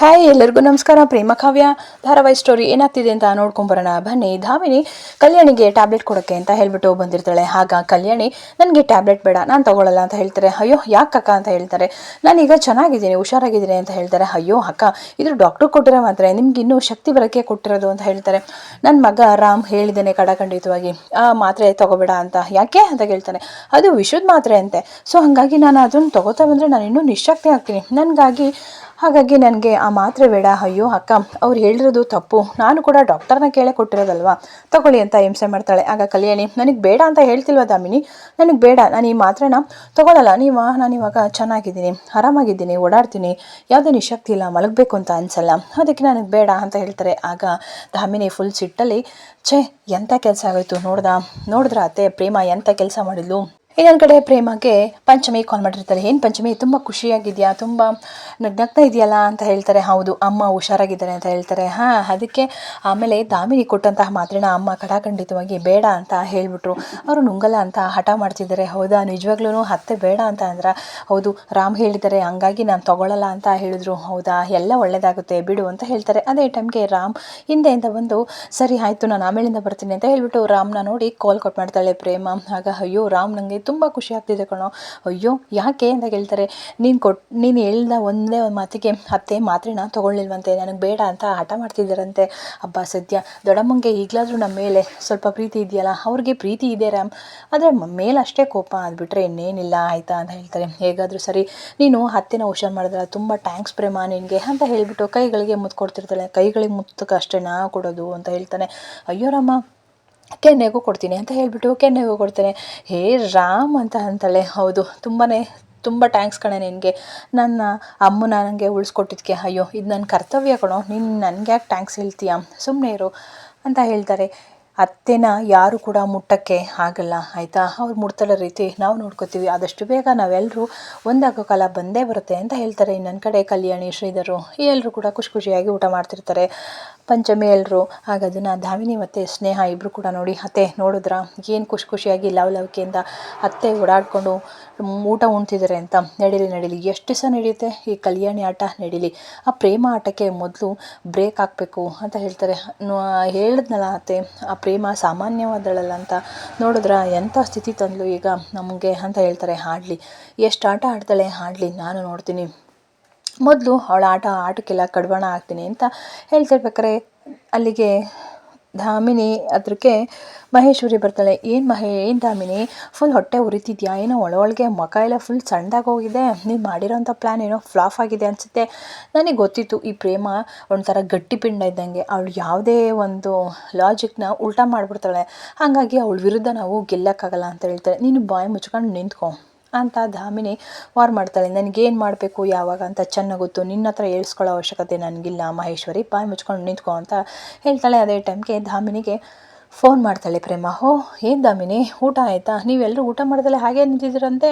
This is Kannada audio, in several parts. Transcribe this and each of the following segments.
ಹಾಯ್ ಎಲ್ಲರಿಗೂ ನಮಸ್ಕಾರ. ಪ್ರೇಮ ಕಾವ್ಯ ಧಾರಾವಾಹಿ ಸ್ಟೋರಿ ಏನಾಗ್ತಿದೆ ಅಂತ ನೋಡ್ಕೊಂಬರೋಣ ಬನ್ನಿ. ಧಾಮಿನಿ ಕಲ್ಯಾಣಿಗೆ ಟ್ಯಾಬ್ಲೆಟ್ ಕೊಡೋಕ್ಕೆ ಅಂತ ಹೇಳ್ಬಿಟ್ಟು ಬಂದಿರ್ತಾಳೆ. ಆಗ ಕಲ್ಯಾಣಿ ನನಗೆ ಟ್ಯಾಬ್ಲೆಟ್ ಬೇಡ, ನಾನು ತಗೊಳ್ಳಲ್ಲ ಅಂತ ಹೇಳ್ತಾರೆ. ಅಯ್ಯೋ ಯಾಕಕ್ಕ ಅಂತ ಹೇಳ್ತಾರೆ. ನಾನೀಗ ಚೆನ್ನಾಗಿದ್ದೀನಿ, ಹುಷಾರಾಗಿದ್ದೀನಿ ಅಂತ ಹೇಳ್ತಾರೆ. ಅಯ್ಯೋ ಅಕ್ಕ, ಇದು ಡಾಕ್ಟ್ರು ಕೊಟ್ಟಿರೋ ಮಾತ್ರೆ, ನಿಮ್ಗೆ ಇನ್ನೂ ಶಕ್ತಿ ಬರೋಕ್ಕೆ ಕೊಟ್ಟಿರೋದು ಅಂತ ಹೇಳ್ತಾರೆ. ನನ್ನ ಮಗ ರಾಮ್ ಹೇಳಿದ್ದೇನೆ ಕಡಖಂಡಿತವಾಗಿ ಆ ಮಾತ್ರೆ ತಗೋಬೇಡ ಅಂತ. ಯಾಕೆ ಅಂತ ಕೇಳ್ತಾನೆ. ಅದು ವಿಷದ ಮಾತ್ರೆ ಅಂತೆ, ಸೊ ಹಾಗಾಗಿ ನಾನು ಅದನ್ನು ತಗೋತಾ ಬಂದರೆ ನಾನು ಇನ್ನೂ ನಿಶಕ್ತಿ ಆಗ್ತೀನಿ, ಹಾಗಾಗಿ ನನಗೆ ಆ ಮಾತ್ರೆ ಬೇಡ. ಅಯ್ಯೋ ಅಕ್ಕ, ಅವ್ರು ಹೇಳಿರೋದು ತಪ್ಪು, ನಾನು ಕೂಡ ಡಾಕ್ಟರ್ನ ಕೇಳೇ ಕೊಟ್ಟಿರೋದಲ್ವಾ, ತಗೊಳ್ಳಿ ಅಂತ ಹಿಂಸೆ ಮಾಡ್ತಾಳೆ. ಆಗ ಕಲ್ಯಾಣಿ, ನನಗೆ ಬೇಡ ಅಂತ ಹೇಳ್ತಿಲ್ವ ದಾಮಿನಿ, ನನಗೆ ಬೇಡ, ನಾನು ಈ ಮಾತ್ರೆನ ತಗೊಳ್ಳಲ್ಲ. ನಾನು ಇವಾಗ ಚೆನ್ನಾಗಿದ್ದೀನಿ, ಆರಾಮಾಗಿದ್ದೀನಿ, ಓಡಾಡ್ತೀನಿ, ಯಾವುದೇ ನಿಶಕ್ತಿ ಇಲ್ಲ, ಮಲಗಬೇಕು ಅಂತ ಅನಿಸಲ್ಲ, ಅದಕ್ಕೆ ನನಗೆ ಬೇಡ ಅಂತ ಹೇಳ್ತಾರೆ. ಆಗ ದಾಮಿನಿ ಫುಲ್ ಸಿಟ್ಟಲ್ಲಿ, ಎಂಥ ಕೆಲಸ ಆಗೋಯ್ತು ನೋಡಿದ್ರ ಅತ್ತೆ, ಪ್ರೇಮ ಎಂಥ ಕೆಲಸ ಮಾಡಿದ್ಲು. ಇನ್ನೊಂದು ಕಡೆ ಪ್ರೇಮಗೆ ಪಂಚಮಿ ಕಾಲ್ ಮಾಡಿರ್ತಾರೆ. ಏನು ಪಂಚಮಿ, ತುಂಬ ಖುಷಿಯಾಗಿದೆಯಾ, ತುಂಬ ನಗ್ನಗ್ತಾ ಇದೆಯಲ್ಲ ಅಂತ ಹೇಳ್ತಾರೆ. ಹೌದು, ಅಮ್ಮ ಹುಷಾರಾಗಿದ್ದಾರೆ ಅಂತ ಹೇಳ್ತಾರೆ. ಅದಕ್ಕೆ ಆಮೇಲೆ ದಾಮಿನಿ ಕೊಟ್ಟಂತಹ ಮಾತ್ರೆನ ಅಮ್ಮ ಕಡಾಖಂಡಿತವಾಗಿ ಬೇಡ ಅಂತ ಹೇಳಿಬಿಟ್ರು. ಅವರು ನುಂಗಲ್ಲ ಅಂತ ಹಠ ಮಾಡ್ತಿದ್ದಾರೆ. ಹೌದಾ, ನಿಜವಾಗ್ಲೂ ಅತ್ತೆ ಬೇಡ ಅಂತ ಅಂದ್ರೆ, ಹೌದು ರಾಮ್ ಹೇಳಿದ್ದಾರೆ, ಹಂಗಾಗಿ ನಾನು ತಗೊಳ್ಳಲ್ಲ ಅಂತ ಹೇಳಿದ್ರು. ಹೌದಾ, ಎಲ್ಲ ಒಳ್ಳೇದಾಗುತ್ತೆ ಬಿಡು ಅಂತ ಹೇಳ್ತಾರೆ. ಅದೇ ಟೈಮ್ಗೆ ರಾಮ್ ಹಿಂದೆಯಿಂದ ಬಂದು, ಸರಿ ಆಯಿತು ನಾನು ಆಮೇಲಿಂದ ಬರ್ತೀನಿ ಅಂತ ಹೇಳ್ಬಿಟ್ಟು ರಾಮ್ನ ನೋಡಿ ಕಾಲ್ ಕಟ್ ಮಾಡ್ತಾಳೆ ಪ್ರೇಮ. ಆಗ ಅಯ್ಯೋ ರಾಮ್, ನನಗೆ ತುಂಬ ಖುಷಿ ಆಗ್ತಿದೆ ಕಣೋ. ಅಯ್ಯೋ ಯಾಕೆ ಅಂತ ಕೇಳ್ತಾರೆ. ನೀನು ಹೇಳ್ದ ಒಂದೇ ಒಂದು ಮಾತಿಗೆ ಅತ್ತೆ ಮಾತ್ರೆನ ತೊಗೊಳ್ಳಿಲ್ವಂತೆ, ನನಗೆ ಬೇಡ ಅಂತ ಹಠ ಮಾಡ್ತಿದ್ದಾರಂತೆ. ಹಬ್ಬ ಸದ್ಯ ದೊಡ್ಡಮ್ಮಂಗೆ ಈಗಲಾದರೂ ನಮ್ಮ ಮೇಲೆ ಸ್ವಲ್ಪ ಪ್ರೀತಿ ಇದೆಯಲ್ಲ, ಅವ್ರಿಗೆ ಪ್ರೀತಿ ಇದೆ ರಾಮ್, ಆದರೆ ಮೇಲಷ್ಟೇ ಕೋಪ, ಅದ್ಬಿಟ್ರೆ ಇನ್ನೇನಿಲ್ಲ ಆಯಿತಾ ಅಂತ ಹೇಳ್ತಾರೆ. ಹೇಗಾದರೂ ಸರಿ, ನೀನು ಅತ್ತೆನ ಹುಷಾರು ಮಾಡಿದ್ರೆ ತುಂಬ ಟ್ಯಾಂಕ್ಸ್ ಪ್ರೇಮ ನಿನಗೆ ಅಂತ ಹೇಳಿಬಿಟ್ಟು ಕೈಗಳಿಗೆ ಮುತ್ತು ಕೊಡ್ತಿರ್ತಾಳೆ. ಕೈಗಳಿಗೆ ಮುತ್ತಕ್ಕೆ ಅಷ್ಟೇ ನಾ ಕೊಡೋದು ಅಂತ ಹೇಳ್ತಾನೆ. ಅಯ್ಯೋ ರಾಮ, ಕೆನ್ನೆಗೂ ಕೊಡ್ತೀನಿ ಅಂತ ಹೇಳಿಬಿಟ್ಟು ಕೆನ್ನೆಗೂ ಕೊಡ್ತೇನೆ. ಹೇ ರಾಮ್ ಅಂತ ಅಂತಾಳೆ. ಹೌದು, ತುಂಬ ಟ್ಯಾಂಕ್ಸ್ ಕಣೆ ನಿನಗೆ, ನನ್ನ ಅಮ್ಮನ ನನಗೆ ಉಳಿಸ್ಕೊಟ್ಟಿದ್ದಕ್ಕೆ. ಅಯ್ಯೋ ಇದು ನನ್ನ ಕರ್ತವ್ಯ ಕಣೋ, ನೀನು ನನಗೆ ಯಾಕೆ ಟ್ಯಾಂಕ್ಸ್ ಹೇಳ್ತೀಯಾ, ಸುಮ್ಮನೆ ಇರು ಅಂತ ಹೇಳ್ತಾರೆ. ಅತ್ತೆನ ಯಾರು ಕೂಡ ಮುಟ್ಟಕ್ಕೆ ಆಗಲ್ಲ ಆಯಿತಾ, ಅವ್ರು ಮುಡ್ತಲ್ಲ ರೀತಿ ನಾವು ನೋಡ್ಕೋತೀವಿ, ಆದಷ್ಟು ಬೇಗ ನಾವೆಲ್ಲರೂ ಒಂದಾಗೋ ಕಾಲ ಬಂದೇ ಬರುತ್ತೆ ಅಂತ ಹೇಳ್ತಾರೆ. ಇನ್ನೊಂದು ಕಡೆ ಕಲ್ಯಾಣಿ, ಶ್ರೀಧರು ಎಲ್ಲರೂ ಕೂಡ ಖುಷಿಯಾಗಿ ಊಟ ಮಾಡ್ತಿರ್ತಾರೆ. ಪಂಚಮಿ ಎಲ್ಲರೂ ಆಗ ಅದನ್ನು ಧಾಮಿನಿ ಮತ್ತು ಸ್ನೇಹ ಇಬ್ಬರು ಕೂಡ ನೋಡಿ, ಅತ್ತೆ ನೋಡಿದ್ರ ಏನು ಖುಷಿಯಾಗಿ ಲವಲವಿಕೆಯಿಂದ ಅತ್ತೆ ಓಡಾಡಿಕೊಂಡು ಊಟ ಉಣ್ತಿದ್ದಾರೆ ಅಂತ. ನಡೀಲಿ ಎಷ್ಟು ದಿವಸ ನಡೆಯುತ್ತೆ ಈ ಕಲ್ಯಾಣಿ ಆಟ, ನಡೀಲಿ, ಆ ಪ್ರೇಮ ಆಟಕ್ಕೆ ಮೊದಲು ಬ್ರೇಕ್ ಹಾಕಬೇಕು ಅಂತ ಹೇಳ್ತಾರೆ. ಹೇಳಿದ್ನಲ್ಲ ಅತ್ತೆ, ಆ ಪ್ರೇಮ ಸಾಮಾನ್ಯವಾದಳಲ್ಲ ಅಂತ, ನೋಡಿದ್ರ ಎಂಥ ಸ್ಥಿತಿ ತಂದ್ಲು ಈಗ ನಮಗೆ ಅಂತ ಹೇಳ್ತಾರೆ. ಆಡಲಿ, ಎಷ್ಟು ಆಟ ಆಡ್ತಾಳೆ ಆಡಲಿ, ನಾನು ನೋಡ್ತೀನಿ, ಮೊದಲು ಅವಳ ಆಟಕ್ಕೆಲ್ಲ ಕಡಿವಾಣ ಆಗ್ತೀನಿ ಅಂತ ಹೇಳ್ತಿರ್ಬೇಕಾರೆ ಅಲ್ಲಿಗೆ ಧಾಮಿನಿ ಅದಕ್ಕೆ ಮಹೇಶ್ವರಿ ಬರ್ತಾಳೆ. ಏನು ಧಾಮಿನಿ, ಫುಲ್ ಹೊಟ್ಟೆ ಉರಿತಿದ್ಯಾ, ಏನೋ ಒಳಗೆ ಮುಖ ಎಲ್ಲ ಫುಲ್ ಸಣ್ಣದಾಗೋಗಿದೆ, ನೀವು ಮಾಡಿರೋಂಥ ಪ್ಲ್ಯಾನ್ ಏನೋ ಫ್ಲಾಪ್ ಆಗಿದೆ ಅನಿಸುತ್ತೆ. ನನಗೆ ಗೊತ್ತಿತ್ತು ಈ ಪ್ರೇಮ ಒಂಥರ ಗಟ್ಟಿ ಪಿಂಡ ಇದ್ದಂಗೆ, ಅವಳು ಯಾವುದೇ ಒಂದು ಲಾಜಿಕ್ನ ಉಲ್ಟಾ ಮಾಡಿಬಿಡ್ತಾಳೆ, ಹಾಗಾಗಿ ಅವಳ ವಿರುದ್ಧ ನಾವು ಗೆಲ್ಲಕ್ಕಾಗಲ್ಲ ಅಂತ ಹೇಳ್ತಾಳೆ. ನೀನು ಬಾಯಿ ಮುಚ್ಕೊಂಡು ನಿಂತ್ಕೊ ಅಂತ ಧಾಮಿನಿ ವಾರ್ ಮಾಡ್ತಾಳೆ. ನನಗೇನು ಮಾಡಬೇಕು ಯಾವಾಗ ಅಂತ ಚೆನ್ನಾಗಿ ಗೊತ್ತು, ನಿನ್ನ ಹತ್ರ ಹೇಳ್ಸ್ಕೊಳ್ಳೋ ಅವಶ್ಯಕತೆ ನನಗಿಲ್ಲ ಮಹೇಶ್ವರಿ, ಬಾಯಿ ಮುಚ್ಕೊಂಡು ನಿಂತ್ಕೊ ಅಂತ ಹೇಳ್ತಾಳೆ. ಅದೇ ಟೈಮ್ಗೆ ಧಾಮಿನಿಗೆ ಫೋನ್ ಮಾಡ್ತಾಳೆ ಪ್ರೇಮ. ಏನು ಧಾಮಿನಿ, ಊಟ ಆಯಿತಾ, ನೀವೆಲ್ಲರೂ ಊಟ ಮಾಡಿದಲ್ಲೇ ಹಾಗೇ ನಿಂತಿದ್ದೀರಂತೆ,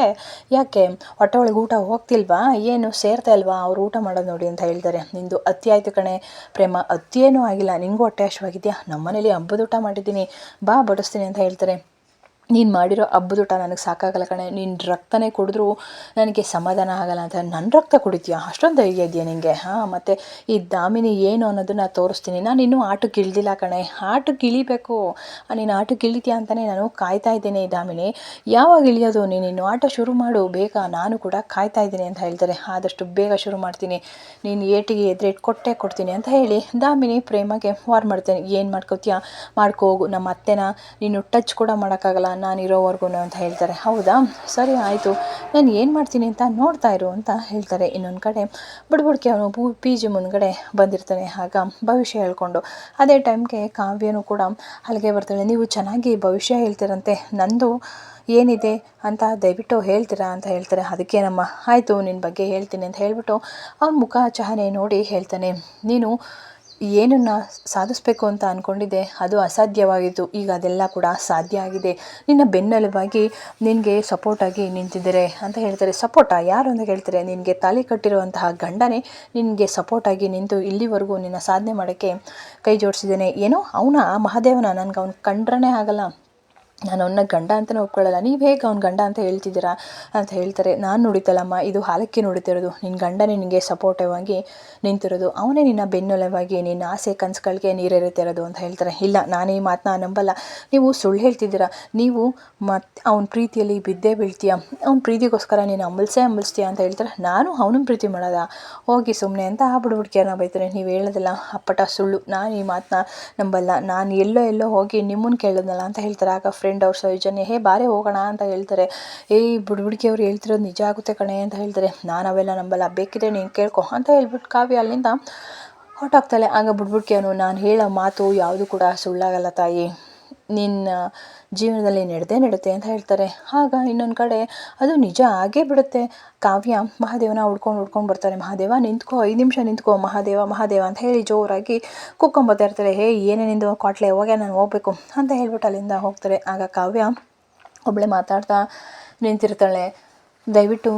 ಯಾಕೆ ಹೊಟ್ಟೆ ಒಳಗೆ ಊಟ ಹೋಗ್ತಿಲ್ವಾ, ಏನು ಸೇರ್ತಾ ಇಲ್ವಾ ಅವ್ರು ಊಟ ಮಾಡೋದು ನೋಡಿ ಅಂತ ಹೇಳ್ತಾರೆ. ನಿಂದು ಅತಿ ಆಯಿತು ಕಣೆ ಪ್ರೇಮ, ಅತಿ ಏನೂ ಆಗಿಲ್ಲ, ನಿಂಗೂ ಹೊಟ್ಟೆ ಹಶ್ವಾಗಿದೆಯಾ, ನಮ್ಮನೇಲಿ ಹಬ್ಬದ ಊಟ ಮಾಡಿದ್ದೀನಿ, ಬಾ ಬಡಿಸ್ತೀನಿ ಅಂತ ಹೇಳ್ತಾರೆ. ನೀನು ಮಾಡಿರೋ ಹಬ್ಬದ ಊಟ ನನಗೆ ಸಾಕಾಗಲ್ಲ ಕಣೆ, ನೀನು ರಕ್ತನೇ ಕುಡಿದ್ರೂ ನನಗೆ ಸಮಾಧಾನ ಆಗಲ್ಲ ಅಂತ. ನನ್ನ ರಕ್ತ ಕುಡಿತೀಯಾ, ಅಷ್ಟೊಂದು ಧೈರ್ಯ ಇದೆಯಾ ನಿನಗೆ, ಮತ್ತು ಈ ದಾಮಿನಿ ಏನು ಅನ್ನೋದನ್ನು ತೋರಿಸ್ತೀನಿ. ನಾನು ಇನ್ನೂ ಆಟಕ್ಕೆ ಇಳಿದಿಲ್ಲ ಕಣೆ, ಆಟಕ್ಕೆ ಇಳಿಬೇಕು, ನೀನು ಆಟಕ್ಕೆ ಇಳಿತೀಯಾ ಅಂತಲೇ ನಾನು ಕಾಯ್ತಾ ಇದ್ದೇನೆ ದಾಮಿನಿ, ಯಾವಾಗ ಇಳಿಯೋದು, ನೀನು ಆಟ ಶುರು ಮಾಡು ಬೇಗ, ನಾನು ಕೂಡ ಕಾಯ್ತಾ ಇದ್ದೀನಿ ಅಂತ ಹೇಳ್ತಾರೆ. ಆದಷ್ಟು ಬೇಗ ಶುರು ಮಾಡ್ತೀನಿ, ನೀನು ಏಟಿಗೆ ಎದುರೇಟ್ ಕೊಡ್ತೀನಿ ಅಂತ ಹೇಳಿ ದಾಮಿನಿ ಪ್ರೇಮಗೆ ವಾರ್ ಮಾಡ್ತೇನೆ. ಏನು ಮಾಡ್ಕೋತೀಯಾ ಮಾಡ್ಕೋಗು, ನಮ್ಮ ಅತ್ತೆನ ನೀನು ಟಚ್ ಕೂಡ ಮಾಡೋಕ್ಕಾಗಲ್ಲ ನಾನು ಇರೋವರೆಗೂ ಅಂತ ಹೇಳ್ತಾರೆ. ಹೌದಾ, ಸರಿ ಆಯಿತು, ನಾನು ಏನು ಮಾಡ್ತೀನಿ ಅಂತ ನೋಡ್ತಾ ಇರು ಅಂತ ಹೇಳ್ತಾರೆ. ಇನ್ನೊಂದು ಕಡೆ ಬುಡ್ಬುಡ್ಕೆ ಅವನು PG ಮುಂದ್ಗಡೆ ಬಂದಿರ್ತಾನೆ. ಆಗ ಭವಿಷ್ಯ ಹೇಳ್ಕೊಂಡು ಅದೇ ಟೈಮ್ಗೆ ಕಾವ್ಯನೂ ಕೂಡ ಅಲ್ಲಿಗೆ ಬರ್ತಾಳೆ. ನೀವು ಚೆನ್ನಾಗಿ ಭವಿಷ್ಯ ಹೇಳ್ತೀರಂತೆ, ನಂದು ಏನಿದೆ ಅಂತ ದಯವಿಟ್ಟು ಹೇಳ್ತೀರಾ ಅಂತ ಹೇಳ್ತಾರೆ. ಅದಕ್ಕೇನಮ್ಮ, ಆಯಿತು ನಿನ್ನ ಬಗ್ಗೆ ಹೇಳ್ತೀನಿ ಅಂತ ಹೇಳ್ಬಿಟ್ಟು ಅವ್ನ ಮುಖ ಚಹನೆ ನೋಡಿ ಹೇಳ್ತಾನೆ. ನೀನು ಏನನ್ನು ಸಾಧಿಸಬೇಕು ಅಂತ ಅಂದ್ಕೊಂಡಿದ್ದೆ ಅದು ಅಸಾಧ್ಯವಾಗಿತ್ತು, ಈಗ ಅದೆಲ್ಲ ಕೂಡ ಸಾಧ್ಯ ಆಗಿದೆ, ನಿನ್ನ ಬೆನ್ನೆಲುಬಾಗಿ ನಿನಗೆ ಸಪೋರ್ಟಾಗಿ ನಿಂತಿದ್ದಾರೆ ಅಂತ ಹೇಳ್ತಾರೆ. ಸಪೋರ್ಟಾ ಯಾರು ಅಂತ ಹೇಳ್ತಾರೆ. ನಿನಗೆ ತಾಳಿ ಕಟ್ಟಿರುವಂತಹ ಗಂಡನೇ ನಿನಗೆ ಸಪೋರ್ಟಾಗಿ ನಿಂತು ಇಲ್ಲಿವರೆಗೂ ನಿನ್ನ ಸಾಧನೆ ಮಾಡೋಕ್ಕೆ ಕೈ ಜೋಡಿಸಿದ್ದೇನೆ. ಏನೋ ಅವನ ಆ ಮಹಾದೇವನ, ನನಗೆ ಅವ್ನು ಕಂಡ್ರೇ ಆಗಲ್ಲ, ನಾನು ಅವನ್ನ ಗಂಡ ಅಂತಲೇ ಒಪ್ಕೊಳ್ಳಲ್ಲ, ನೀವು ಹೇಗೆ ಅವ್ನ ಗಂಡ ಅಂತ ಹೇಳ್ತಿದ್ದೀರಾ ಅಂತ ಹೇಳ್ತಾರೆ. ನಾನು ನುಡಿತಲ್ಲಮ್ಮ, ಇದು ಹಾಲಕ್ಕೆ ನುಡಿತಿರೋದು, ನಿನ್ನ ಗಂಡ ನಿನಗೆ ಸಪೋರ್ಟಿವ್ ಆಗಿ ನಿಂತಿರೋದು, ಅವನೇ ನಿನ್ನ ಬೆನ್ನೆಲುಬಾಗಿ ನಿನ್ನ ಆಸೆ ಕನಸುಗಳಿಗೆ ನೀರೇರುತ್ತಿರೋದು ಅಂತ ಹೇಳ್ತಾರೆ. ಇಲ್ಲ, ನಾನು ಈ ಮಾತನ್ನ ನಂಬಲ್ಲ, ನೀವು ಸುಳ್ಳು ಹೇಳ್ತಿದ್ದೀರಾ, ನೀವು ಮತ್ತು ಅವನ ಪ್ರೀತಿಯಲ್ಲಿ ಬಿದ್ದೇ ಬೀಳ್ತೀಯ, ಅವ್ನ ಪ್ರೀತಿಗೋಸ್ಕರ ನೀನು ಅಂಬಲಿಸ್ತೀಯ ಅಂತ ಹೇಳ್ತಾರೆ. ನಾನು ಅವನ ಪ್ರೀತಿ ಮಾಡೋದ, ಹೋಗಿ ಸುಮ್ಮನೆ ಅಂತ ಆ ಬುಡ್ಬುಡ್ಕಿಯನ್ನ ಬೈತಾರೆ. ನೀವು ಹೇಳೋದಿಲ್ಲ ಅಪ್ಪಟ ಸುಳ್ಳು, ನಾನು ಈ ಮಾತನ್ನ ನಂಬಲ್ಲ, ನಾನು ಎಲ್ಲೋ ಹೋಗಿ ನಿಮ್ಮನ್ನು ಕೇಳೋದಲ್ಲ ಅಂತ ಹೇಳ್ತಾರೆ. ಆಗ ಫ್ರೆಂಡ್ ಅವ್ರ ಸೌಜನ್ಯ, ಹೇ ಬಾರೆ ಹೋಗೋಣ ಅಂತ ಹೇಳ್ತಾರೆ. ಬುಡ್ಬುಡ್ಕಿ ಅವ್ರು ಹೇಳ್ತಿರೋದು ನಿಜ ಆಗುತ್ತೆ ಕಣೆ ಅಂತ ಹೇಳ್ತಾರೆ. ನಾನು ಅವೆಲ್ಲ ನಂಬಲ್ಲ, ಬೇಕಿದ್ರೆ ನೀನು ಕೇಳ್ಕೊ ಅಂತ ಹೇಳ್ಬಿಟ್ಟು ಕಾವ್ಯ ಅಲ್ಲಿಂದ ಹೊರಟಾಗ್ತಾಳೆ. ಆಗ ಬುಡ್ಬುಡ್ಕಿ ಅವನು, ನಾನು ಹೇಳೋ ಮಾತು ಯಾವುದು ಕೂಡ ಸುಳ್ಳಾಗಲ್ಲ ತಾಯಿ, ನಿನ್ನ ಜೀವನದಲ್ಲಿ ನಡೆಯುತ್ತೆ ಅಂತ ಹೇಳ್ತಾರೆ. ಆಗ ಇನ್ನೊಂದು ಕಡೆ ಅದು ನಿಜ ಆಗೇ ಬಿಡುತ್ತೆ. ಕಾವ್ಯ ಮಹಾದೇವನ ಹುಡ್ಕೊಂಡು ಬರ್ತಾರೆ. ಮಹಾದೇವ ನಿಂತ್ಕೋ, 5 ನಿಮಿಷ ನಿಂತ್ಕೋ, ಮಹಾದೇವ ಅಂತ ಹೇಳಿ ಜೋರಾಗಿ ಕೂಕ್ಕೊಂಬರ್ತಾ ಇರ್ತಾರೆ. ಹೇ ಏನೇನಿಂದು ಕ್ವಾಟ್ಲೆ, ಹೋಗೆ ನಾನು ಹೋಗಬೇಕು ಅಂತ ಹೇಳ್ಬಿಟ್ಟು ಅಲ್ಲಿಂದ ಹೋಗ್ತಾರೆ. ಆಗ ಕಾವ್ಯ ಒಬ್ಬಳೆ ಮಾತಾಡ್ತಾ ನಿಂತಿರ್ತಾಳೆ. ದಯವಿಟ್ಟು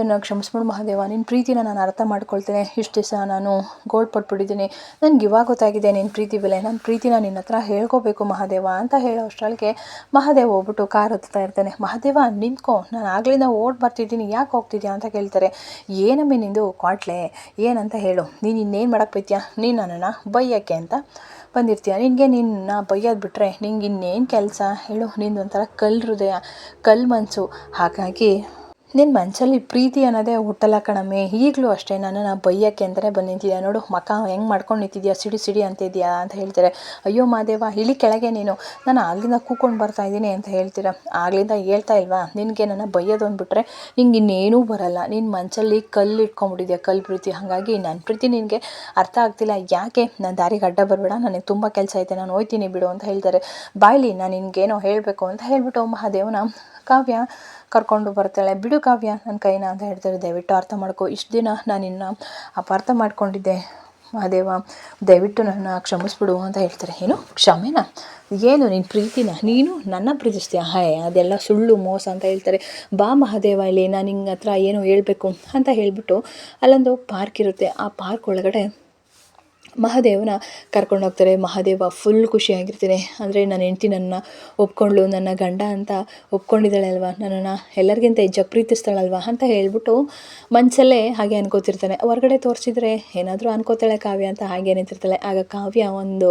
ನಾನು ಕ್ಷಮಿಸ್ಬಿಡು ಮಹಾದೇವ, ನಿನ್ನ ಪ್ರೀತಿನ ನಾನು ಅರ್ಥ ಮಾಡ್ಕೊಳ್ತೇನೆ. ಇಷ್ಟು ದಿವಸ ನಾನು ಗೋಲ್ಡ್ ಪಟ್ಬಿಟ್ಟಿದ್ದೀನಿ, ನನಗೆ ಇವಾಗ ಗೊತ್ತಾಗಿದೆ ನಿನ್ನ ಪ್ರೀತಿ ಬೆಲೆ, ನನ್ನ ಪ್ರೀತಿನ ನಿನ್ನ ಹತ್ರ ಹೇಳ್ಕೋಬೇಕು ಮಹಾದೇವ ಅಂತ ಹೇಳೋ ಅಷ್ಟರೊಳಗೆ ಮಹಾದೇವ ಹೋಗ್ಬಿಟ್ಟು ಕಾರ್ ಹತ್ತಾ ಇರ್ತಾನೆ. ಮಹಾದೇವ ನಿಂತ್ಕೋ, ನಾನು ಆಗ್ಲಿಂದ ಓಡ್ ಬರ್ತಿದ್ದೀನಿ, ಯಾಕೆ ಹೋಗ್ತಿದ್ಯಾ ಅಂತ ಕೇಳ್ತಾರೆ. ಏನಮ್ಮೆ ನಿಂದು ಕ್ವಾಟ್ಲೆ, ಏನಂತ ಹೇಳು, ನೀನು ಇನ್ನೇನು ಮಾಡಕ್ಕೆ ಬೈತೀಯ, ನೀನು ನನ್ನನ್ನು ಬೈಯೋಕ್ಕೆ ಅಂತ ಬಂದಿರ್ತೀಯ, ನಿನಗೆ ನಿನ್ನ ಬೈಯೋದು ಬಿಟ್ಟರೆ ನಿಂಗೆ ಇನ್ನೇನು ಕೆಲಸ ಹೇಳು, ನಿಂದು ಒಂಥರ ಕಲ್ಲು ಹೃದಯ, ಕಲ್ಲು ಮನಸ್ಸು, ಹಾಗಾಗಿ ನಿನ್ನ ಮನಸ್ಸಲ್ಲಿ ಪ್ರೀತಿ ಅನ್ನೋದೇ ಹುಟ್ಟಲ್ಲ ಕಣಮ್ಮೆ, ಈಗಲೂ ಅಷ್ಟೇ ನನ್ನನ್ನು ಬೈಯೋಕ್ಕೆ ಅಂತಲೇ ಬಂದು ನಿಂತಿದ್ಯಾ, ನೋಡು ಮಕ ಹೆಂಗೆ ಮಾಡ್ಕೊಂಡು ನಿಂತಿದ್ಯಾ, ಸಿಡಿ ಅಂತಿದ್ಯಾ ಅಂತ ಹೇಳ್ತಾರೆ. ಅಯ್ಯೋ ಮಹಾದೇವ ಇಳಿ ಕೆಳಗೆ, ನೀನು ನಾನು ಆಗ್ಲಿಂದ ಕೂಕೊಂಡು ಬರ್ತಾ ಇದ್ದೀನಿ ಅಂತ ಹೇಳ್ತೀರಾ. ಆಗ್ಲಿಂದ ಹೇಳ್ತಾ ಇಲ್ವಾ, ನಿನಗೆ ನನ್ನ ಬೈಯೋದು ಅಂದ್ಬಿಟ್ರೆ ನಿಂಗೆ ಇನ್ನೇನೂ ಬರಲ್ಲ, ನಿನ್ನ ಮನಸ್ಸಲ್ಲಿ ಕಲ್ಲು ಇಟ್ಕೊಂಡ್ಬಿಟ್ಟಿದ್ಯಾ, ಕಲ್ಲು ಪ್ರೀತಿ, ಹಾಗಾಗಿ ನನ್ನ ಪ್ರೀತಿ ನಿನಗೆ ಅರ್ಥ ಆಗ್ತಿಲ್ಲ, ಯಾಕೆ ನನ್ನ ದಾರಿಗೆ ಅಡ್ಡ ಬರಬೇಡ, ನನಗೆ ತುಂಬ ಕೆಲಸ ಐತೆ, ನಾನು ಹೋಗ್ತೀನಿ ಬಿಡು ಅಂತ ಹೇಳ್ತಾರೆ. ಬಾಯ್ಲಿ, ನಾನು ನಿನಗೇನೋ ಹೇಳಬೇಕು ಅಂತ ಹೇಳ್ಬಿಟ್ಟು ಮಹಾದೇವನ ಕಾವ್ಯ ಕರ್ಕೊಂಡು ಬರ್ತಾಳೆ. ಬಿಡು ಕಾವ್ಯ ನನ್ನ ಕೈನ ಅಂತ ಹೇಳ್ತಾರೆ. ದಯವಿಟ್ಟು ಅರ್ಥ ಮಾಡ್ಕೊ, ಇಷ್ಟು ದಿನ ನಾನು ಇನ್ನು ಅಪಾರ್ಥ ಮಾಡ್ಕೊಂಡಿದ್ದೆ ಮಹಾದೇವ, ದಯವಿಟ್ಟು ನನ್ನ ಕ್ಷಮಿಸ್ಬಿಡು ಅಂತ ಹೇಳ್ತಾರೆ. ಏನು ಕ್ಷಮೆನಾ, ಏನು ನಿನ್ನ ಪ್ರೀತಿನ ನೀನು ನನ್ನ ಪ್ರೀತಿಸ್ತೀಯ, ಅದೆಲ್ಲ ಸುಳ್ಳು ಮೋಸ ಅಂತ ಹೇಳ್ತಾರೆ. ಬಾ ಮಹಾದೇವ ಇಲ್ಲಿ, ನಾನು ನಿನ್ನ ಹತ್ರ ಏನು ಹೇಳಬೇಕು ಅಂತ ಹೇಳ್ಬಿಟ್ಟು ಅಲ್ಲೊಂದು ಪಾರ್ಕ್ ಇರುತ್ತೆ. ಆ ಪಾರ್ಕ್ ಒಳಗಡೆ ಮಹಾದೇವನ ಕರ್ಕೊಂಡು ಹೋಗ್ತಾರೆ. ಮಹಾದೇವ ಫುಲ್ ಖುಷಿಯಾಗಿರ್ತೀನಿ. ಅಂದರೆ ನನ್ನ ಹೆಂಡ್ತಿ ನನ್ನ ಒಪ್ಕೊಂಡ್ಳು, ನನ್ನ ಗಂಡ ಅಂತ ಒಪ್ಕೊಂಡಿದ್ದಾಳೆ ಅಲ್ವಾ, ನನ್ನನ್ನು ಎಲ್ಲರಿಗಿಂತ ಹೆಚ್ಚಾಗಿ ಪ್ರೀತಿಸ್ತಾಳಲ್ವ ಅಂತ ಹೇಳ್ಬಿಟ್ಟು ಮನಸ್ಸಲ್ಲೇ ಹಾಗೆ ಅನ್ಕೋತಿರ್ತಾನೆ. ಹೊರಗಡೆ ತೋರಿಸಿದ್ರೆ ಏನಾದರೂ ಅನ್ಕೋತಾಳೆ ಕಾವ್ಯ ಅಂತ ಹಾಗೆ ನಿಂತಿರ್ತಾಳೆ. ಆಗ ಕಾವ್ಯ ಒಂದು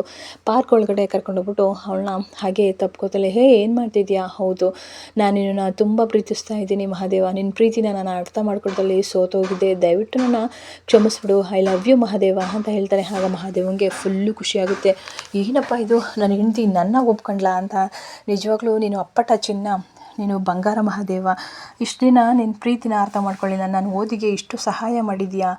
ಪಾರ್ಕ್ ಒಳಗಡೆ ಕರ್ಕೊಂಡೋಗ್ಬಿಟ್ಟು ಅವಳನ್ನ ಹಾಗೆ ತಪ್ಕೋತಾಳೆ. ಏನು ಮಾಡ್ತಿದ್ಯಾ, ಹೌದು ನಾನು ನಿನ್ನನ್ನು ತುಂಬ ಪ್ರೀತಿಸ್ತಾ ಇದ್ದೀನಿ ಮಹಾದೇವ, ನಿನ್ನ ಪ್ರೀತಿನ ನಾನು ಅರ್ಥ ಮಾಡ್ಕೊಳ್ದಲ್ಲಿ ಸೋತೋಗಿದ್ದೆ, ದಯವಿಟ್ಟು ನನ್ನ ಕ್ಷಮಿಸ್ಬಿಡು, ಐ ಲವ್ ಯು ಮಹಾದೇವ ಅಂತ ಹೇಳ್ತಾರೆ. ಆಗ ಮಹಾದೇವನಿಗೆ ಫುಲ್ಲು ಖುಷಿಯಾಗುತ್ತೆ. ಏನಪ್ಪ ಇದು, ನನ್ನ ಹೆಂಡತಿ ನನ್ನ ಒಪ್ಕೊಂಡ್ಲ ಅಂತ, ನಿಜವಾಗ್ಲೂ ನೀನು ಅಪ್ಪಟ ಚಿನ್ನ, ನೀನು ಬಂಗಾರ ಮಹಾದೇವ, ಇಷ್ಟು ದಿನ ನಿನ್ನ ಪ್ರೀತಿನ ಅರ್ಥ ಮಾಡ್ಕೊಳ್ಳಿಲ್ಲ, ನಾನು ಓದಿಗೆ ಇಷ್ಟು ಸಹಾಯ ಮಾಡಿದ್ಯಾ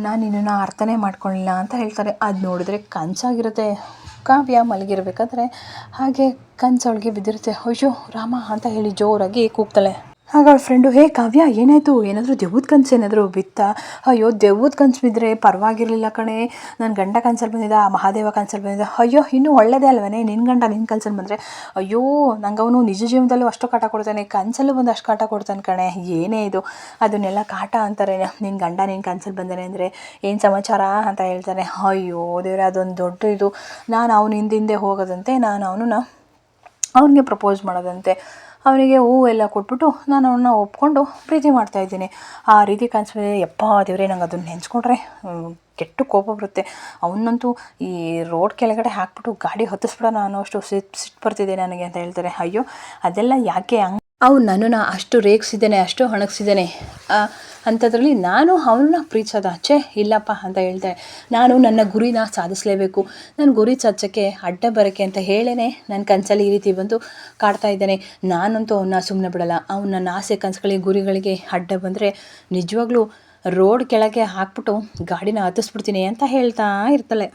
ನಾನು ನಿನ್ನನ್ನು ಅರ್ಥನೇ ಮಾಡ್ಕೊಳ್ಳಿಲ್ಲ ಅಂತ ಹೇಳ್ತಾರೆ. ಅದು ನೋಡಿದ್ರೆ ಕನಸಾಗಿರುತ್ತೆ. ಕಾವ್ಯ ಮಲಗಿರಬೇಕಾದ್ರೆ ಹಾಗೆ ಕನಸೊಳಗೆ ಬಿದ್ದಿರುತ್ತೆ. ಅಯ್ಯೋ ರಾಮ ಅಂತ ಹೇಳಿ ಜೋರಾಗಿ ಕೂಗ್ತಾಳೆ. ಆಗ ಅವಳ ಫ್ರೆಂಡು, ಹೇ ಕಾವ್ಯ ಏನಾಯಿತು, ಏನಾದರೂ ದೆವ್ವದ ಕನಸು ಏನಾದರೂ ಬಿತ್ತಾ? ಅಯ್ಯೋ ದೆವ್ವದ ಕನಸು ಬಿದ್ದರೆ ಪರವಾಗಿರಲಿಲ್ಲ ಕಣೆ, ನನ್ನ ಗಂಡ ಕನಸಲ್ಲಿ ಬಂದಿದ್ದ, ಮಹಾದೇವ ಕನಸಲ್ಲಿ ಬಂದಿದ್ದ, ಅಯ್ಯೋ ಇನ್ನೂ ಒಳ್ಳೆಯದೇ ಅಲ್ವೇ, ನಿನ್ನ ಗಂಡ ನಿನ್ನ ಕನಸಲ್ಲಿ ಬಂದರೆ, ಅಯ್ಯೋ ನಂಗೆ ಅವನು ನಿಜ ಜೀವನದಲ್ಲೂ ಅಷ್ಟು ಕಾಟ ಕೊಡ್ತಾನೆ, ಕನಸಲ್ಲೂ ಬಂದು ಅಷ್ಟು ಕಾಟ ಕೊಡ್ತಾನೆ ಕಣೆ, ಏನೇ ಇದು, ಅದನ್ನೆಲ್ಲ ಕಾಟ ಅಂತಾರೆ. ನಿನ್ನ ಗಂಡ ನಿನ್ನ ಕನಸಲ್ಲಿ ಬಂದಾನೆ ಅಂದರೆ ಏನು ಸಮಾಚಾರ ಅಂತ ಹೇಳ್ತಾನೆ. ಅಯ್ಯೋ ದೇವ್ರೆ, ಅದೊಂದು ದೊಡ್ಡ ಇದು, ನಾನು ಅವನ ಹಿಂದೆ ಹೋಗೋದಂತೆ, ನಾನು ಅವನಿಗೆ ಪ್ರಪೋಸ್ ಮಾಡೋದಂತೆ, ಅವನಿಗೆ ಹೂವೆಲ್ಲ ಕೊಟ್ಬಿಟ್ಟು ನಾನು ಅವನ್ನ ಒಪ್ಕೊಂಡು ಪ್ರೀತಿ ಮಾಡ್ತಾಯಿದ್ದೀನಿ. ಆ ರೀತಿ ಕನಸು, ಯಪ್ಪ ದೇವ್ರೆ, ನಂಗೆ ಅದನ್ನು ನೆನೆಸ್ಕೊಂಡ್ರೆ ಕೆಟ್ಟು ಕೋಪ ಬರುತ್ತೆ. ಅವನಂತೂ ಈ ರೋಡ್ ಕೆಳಗಡೆ ಹಾಕ್ಬಿಟ್ಟು ಗಾಡಿ ಹತ್ತಿಸ್ಬಿಡೋಣ ಅನ್ನೋ ಅಷ್ಟು ಸಿಟ್ಟು ಬರ್ತಿದೆ ನನಗೆ ಅಂತ ಹೇಳ್ತಾರೆ. ಅಯ್ಯೋ ಅದೆಲ್ಲ ಯಾಕೆ, ಅವ್ನು ನನ್ನನ್ನು ಅಷ್ಟು ರೇಗಿಸಿದ್ದಾನೆ, ಅಷ್ಟು ಹಣಗಿಸಿದ್ದಾನೆ, ಅಂಥದ್ರಲ್ಲಿ ನಾನು ಅವನ್ನ ಪ್ರೀತಿಸೋದ, ಇಲ್ಲಪ್ಪ ಅಂತ ಹೇಳ್ತಾರೆ. ನಾನು ನನ್ನ ಗುರಿನ ಸಾಧಿಸಲೇಬೇಕು, ನನ್ನ ಗುರಿ ಸಾಧಿಸೋಕ್ಕೆ ಅಡ್ಡ ಬರೋಕ್ಕೆ ಅಂತ ಹೇಳೇ ನನ್ನ ಕನಸಲ್ಲಿ ಈ ರೀತಿ ಬಂದು ಕಾಡ್ತಾ ಇದ್ದಾನೆ. ನಾನಂತೂ ಅವನ್ನ ಸುಮ್ಮನೆ ಬಿಡಲ್ಲ. ಅವ್ನು ನನ್ನ ಆಸೆ ಕನಸುಗಳಿಗೆ ಗುರಿಗಳಿಗೆ ಅಡ್ಡ ಬಂದರೆ ನಿಜವಾಗ್ಲೂ ರೋಡ್ ಕೆಳಗೆ ಹಾಕ್ಬಿಟ್ಟು ಗಾಡಿನ ಹತ್ತಿಸ್ಬಿಡ್ತೀನಿ ಅಂತ ಹೇಳ್ತಾ ಇರ್ತಾಳೆ.